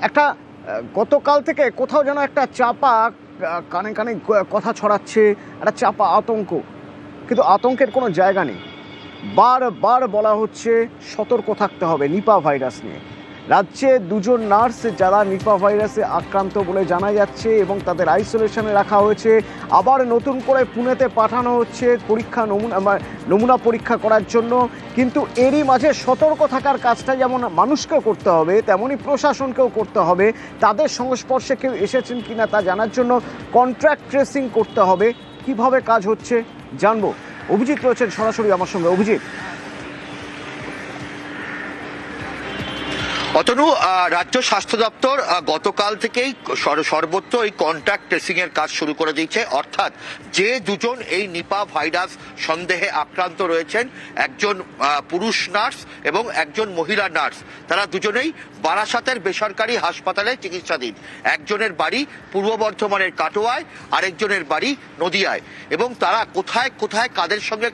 একটা গতকাল থেকে কোথাও যেন একটা চাপা কানে কানে কথা ছড়াচ্ছে, একটা চাপা আতঙ্ক, কিন্তু আতঙ্কের কোনো জায়গা নেই। বারবার বলা হচ্ছে সতর্ক থাকতে হবে নিপা ভাইরাস নিয়ে। রাজ্যে দুজন নার্স যারা নিপা ভাইরাসে আক্রান্ত বলে জানা যাচ্ছে এবং তাদের আইসোলেশনে রাখা হয়েছে। আবার নতুন করে পুনেতে পাঠানো হচ্ছে নমুনা পরীক্ষা করার জন্য। কিন্তু এরই মাঝে সতর্ক থাকার কাজটা যেমন মানুষকেও করতে হবে, তেমনই প্রশাসনকেও করতে হবে। তাদের সংস্পর্শে কেউ এসেছেন কিনা তা জানার জন্য কন্ট্রাক্ট ট্রেসিং করতে হবে। কিভাবে কাজ হচ্ছে জানবো। অভিজিৎ রয়েছেন সরাসরি আমার সঙ্গে। অভিজিৎ। অতনু, রাজ্য স্বাস্থ্য দপ্তর গতকাল থেকেই সর্বত্র এই কন্ট্যাক্ট ট্রেসিং এর কাজ শুরু করে দিয়েছে। অর্থাৎ যে দুজন এই নিপা ভাইরাস সন্দেহে আক্রান্ত রয়েছেন, একজন পুরুষ নার্স এবং একজন মহিলা নার্স, তারা দুজনেই বারাসাতের বেসরকারি হাসপাতালে চিকিৎসাধীন। একজনের বাড়ি পূর্ব বর্ধমানের কাটোয়ায়, আরেকজনের বাড়ি নদিয়ায়। এবং তারা কোথায় কোথায় কাদের সঙ্গে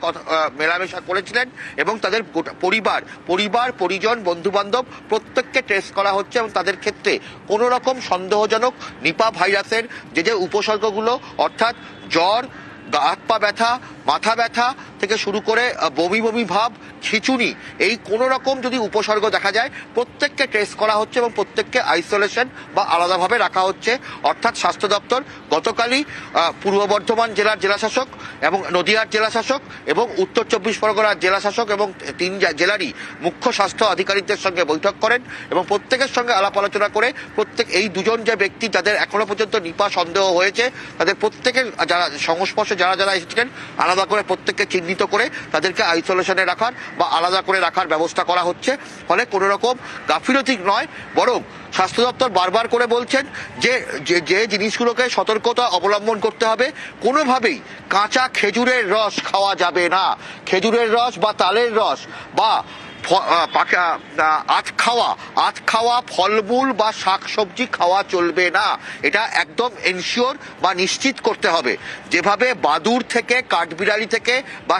মেলামেশা করেছিলেন এবং তাদের পরিবার পরিজন বন্ধু বান্ধব প্রত্যেককে টেস্ট করা হচ্ছে এবং তাদের ক্ষেত্রে কোনো রকম সন্দেহজনক নিপা ভাইরাসের যে উপসর্গগুলো, অর্থাৎ জ্বর, হাত পা ব্যথা, মাথা ব্যথা থেকে শুরু করে বমি বমি ভাব, খিঁচুনি, এই কোনো রকম যদি উপসর্গ দেখা যায় প্রত্যেককে টেস্ট করা হচ্ছে এবং প্রত্যেককে আইসোলেশন বা আলাদাভাবে রাখা হচ্ছে। অর্থাৎ স্বাস্থ্য দপ্তর গতকালই পূর্ব বর্ধমান জেলার জেলাশাসক এবং নদিয়ার জেলাশাসক এবং উত্তর 24 পরগনার জেলাশাসক এবং 3 জেলারই মুখ্য স্বাস্থ্য আধিকারিকদের সঙ্গে বৈঠক করেন এবং প্রত্যেকের সঙ্গে আলাপ আলোচনা করে এই দুজন যে ব্যক্তি যাদের এখনো পর্যন্ত নিপা সন্দেহ হয়েছে তাদের প্রত্যেকের যারা সংস্পর্শে যারা এসেছিলেন আলাদা করে প্রত্যেককে চিহ্নিত করে তাদেরকে আইসোলেশনে রাখার বা আলাদা করে রাখার ব্যবস্থা করা হচ্ছে। ফলে কোনো রকম গাফিলতি নয়, বরং স্বাস্থ্য দপ্তর বারবার করে বলছেন যে যে জিনিসগুলোকে সতর্কতা অবলম্বন করতে হবে। কোনোভাবেই কাঁচা খেজুরের রস খাওয়া যাবে না। খেজুরের রস বা তালের রস বা আখ খাওয়া ফলমূল বা শাকসবজি খাওয়া চলবে না। এটা একদম এনশিওর বা নিশ্চিত করতে হবে। যেভাবে বাদুড় থেকে, কাঠবিড়ালি থেকে বা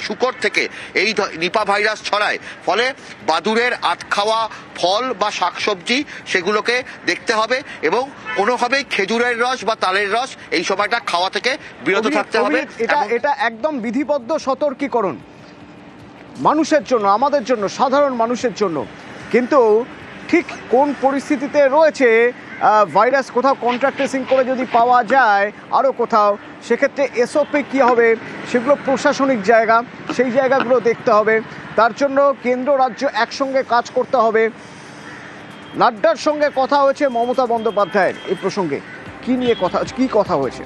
শুকর থেকে এই নিপা ভাইরাস ছড়ায়, ফলে বাদুড়ের আখ খাওয়া ফল বা শাকসবজি সেগুলোকে দেখতে হবে এবং কোনোভাবেই খেজুরের রস বা তালের রস এই সময়টা খাওয়া থেকে বিরত থাকতে হবে। এটা একদম বিধিবদ্ধ সতর্কীকরণ মানুষের জন্য, আমাদের জন্য, সাধারণ মানুষের জন্য। কিন্তু ঠিক কোন পরিস্থিতিতে রয়েছে ভাইরাস, কোথাও কন্ট্রাক্ট ট্রেসিং করে যদি পাওয়া যায় আরও কোথাও, সেক্ষেত্রে এসওপি কী হবে, সেগুলো প্রশাসনিক জায়গা, সেই জায়গাগুলো দেখতে হবে। তার জন্য কেন্দ্র রাজ্য একসঙ্গে কাজ করতে হবে। নাড্ডার সঙ্গে কথা হয়েছে মমতা বন্দ্যোপাধ্যায়ের এই প্রসঙ্গে। কি কথা হয়েছে?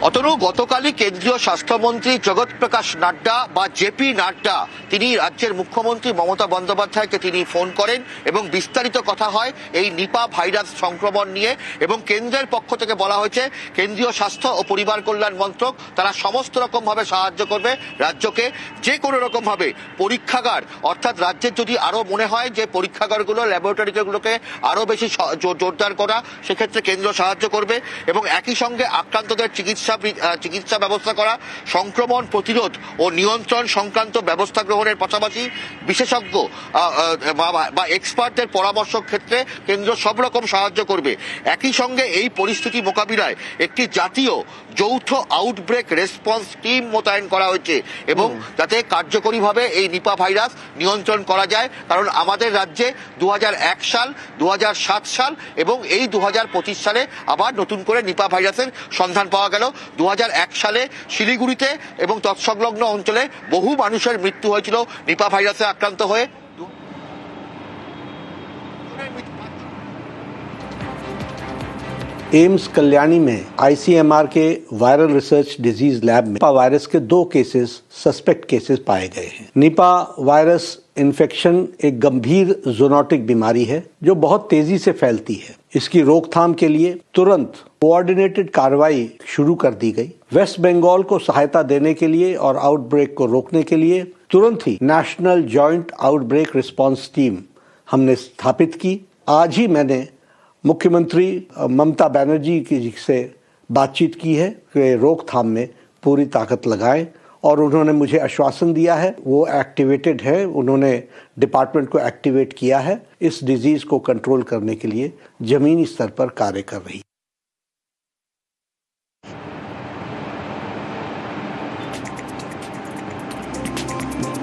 অতনু, গতকালই কেন্দ্রীয় স্বাস্থ্যমন্ত্রী জগৎ প্রকাশ নাড্ডা বা জেপি নাড্ডা তিনি রাজ্যের মুখ্যমন্ত্রী মমতা বন্দ্যোপাধ্যায়কে তিনি ফোন করেন এবং বিস্তারিত কথা হয় এই নিপা ভাইরাস সংক্রমণ নিয়ে। এবং কেন্দ্রের পক্ষ থেকে বলা হয়েছে কেন্দ্রীয় স্বাস্থ্য ও পরিবার কল্যাণ মন্ত্রক তারা সমস্ত রকম ভাবে সাহায্য করবে রাজ্যকে। যে কোনো রকম ভাবে পরীক্ষাগার, অর্থাৎ রাজ্যের যদি আরো মনে হয় যে পরীক্ষাগারগুলো, ল্যাবরেটরিগুলোকে আরো বেশি জোরদার করা, সেক্ষেত্রে কেন্দ্র সাহায্য করবে। এবং একই সঙ্গে আক্রান্তদের চিকিৎসা ব্যবস্থা করা, সংক্রমণ প্রতিরোধ ও নিয়ন্ত্রণ সংক্রান্ত ব্যবস্থা গ্রহণের পাশাপাশি বিশেষজ্ঞ বা এক্সপার্টদের পরামর্শ ক্ষেত্রে কেন্দ্র সব রকম সাহায্য করবে। একই সঙ্গে এই পরিস্থিতি মোকাবিলায় একটি জাতীয় যৌথ আউটব্রেক রেসপন্স টিম মোতায়েন করা হয়েছে এবং যাতে কার্যকরীভাবে এই নিপা ভাইরাস নিয়ন্ত্রণ করা যায়। কারণ আমাদের রাজ্যে 2001 সাল, 2007 সাল এবং এই 2025 সালে আবার নতুন করে নিপা ভাইরাসের সন্ধান পাওয়া গেল। 2001 সালে শিলিগুড়িতে এবং তৎসংলগ্ন অঞ্চলে বহু মানুষের মৃত্যু হয়েছিল নিপা ভাইরাসে আক্রান্ত হয়ে। एम्स कल्याणी में आईसीएमआर के वायरल रिसर्च डिजीज लैब में निपा वायरस के 2 केसेस सस्पेक्ट केसेस पाए गए हैं। निपा वायरस इन्फेक्शन एक गंभीर ज़ूनोटिक बीमारी है जो बहुत तेजी से फैलती है। इसकी रोकथाम के लिए तुरंत कोऑर्डिनेटेड कार्रवाई शुरू कर दी गई। वेस्ट बंगाल को सहायता देने के लिए और आउटब्रेक को रोकने के लिए तुरंत ही national joint outbreak response team हमने स्थापित की। आज ही मैंने मुख्यमंत्री ममता बनर्जी जी से बातचीत की है कि रोकथाम में पूरी ताकत लगाएं और उन्होंने मुझे आश्वासन दिया है, वो एक्टिवेटेड है, उन्होंने डिपार्टमेंट को एक्टिवेट किया है, इस डिजीज़ को कंट्रोल करने के लिए ज़मीनी स्तर पर कार्य कर रही है।